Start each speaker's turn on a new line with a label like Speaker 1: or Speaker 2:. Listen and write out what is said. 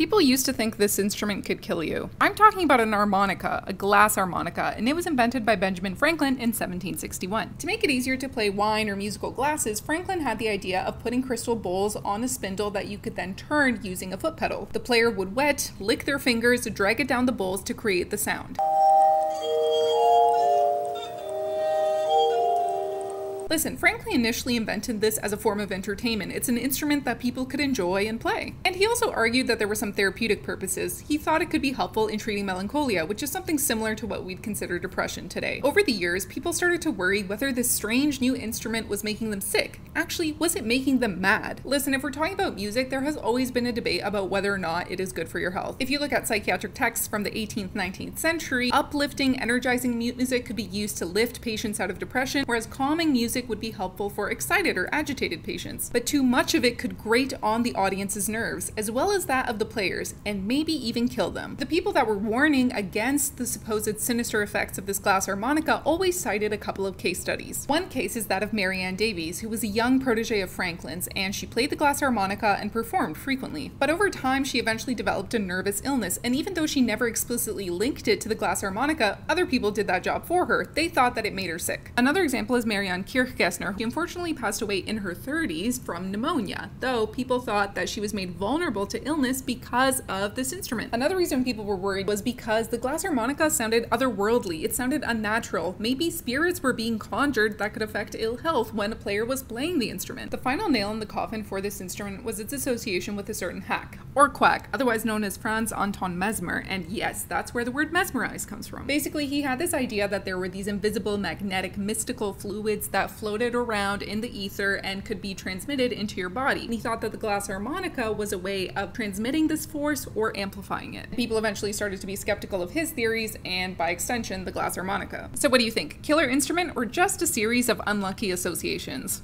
Speaker 1: People used to think this instrument could kill you. I'm talking about an harmonica, a glass harmonica, and it was invented by Benjamin Franklin in 1761. To make it easier to play wine or musical glasses, Franklin had the idea of putting crystal bowls on a spindle that you could then turn using a foot pedal. The player would wet, lick their fingers, drag it down the bowls to create the sound. Listen, Franklin initially invented this as a form of entertainment. It's an instrument that people could enjoy and play. And he also argued that there were some therapeutic purposes. He thought it could be helpful in treating melancholia, which is something similar to what we'd consider depression today. Over the years, people started to worry whether this strange new instrument was making them sick. Actually, was it making them mad? Listen, if we're talking about music, there has always been a debate about whether or not it is good for your health. If you look at psychiatric texts from the 18th, 19th century, uplifting, energizing music could be used to lift patients out of depression, whereas calming music would be helpful for excited or agitated patients. But too much of it could grate on the audience's nerves, as well as that of the players, and maybe even kill them. The people that were warning against the supposed sinister effects of this glass harmonica always cited a couple of case studies. One case is that of Mary Ann Davies, who was a young protege of Franklin's, and she played the glass harmonica and performed frequently. But over time, she eventually developed a nervous illness, and even though she never explicitly linked it to the glass harmonica, other people did that job for her. They thought that it made her sick. Another example is Marianne Kirchgessner, who unfortunately passed away in her 30s from pneumonia, though people thought that she was made vulnerable to illness because of this instrument. Another reason people were worried was because the glass harmonica sounded otherworldly. It sounded unnatural. Maybe spirits were being conjured that could affect ill health when a player was playing the instrument. The final nail in the coffin for this instrument was its association with a certain hack, or quack, otherwise known as Franz Anton Mesmer, and yes, that's where the word mesmerize comes from. Basically, he had this idea that there were these invisible, magnetic, mystical fluids that floated around in the ether and could be transmitted into your body. And he thought that the glass harmonica was a way of transmitting this force or amplifying it. People eventually started to be skeptical of his theories and, by extension, the glass harmonica. So what do you think? Killer instrument or just a series of unlucky associations?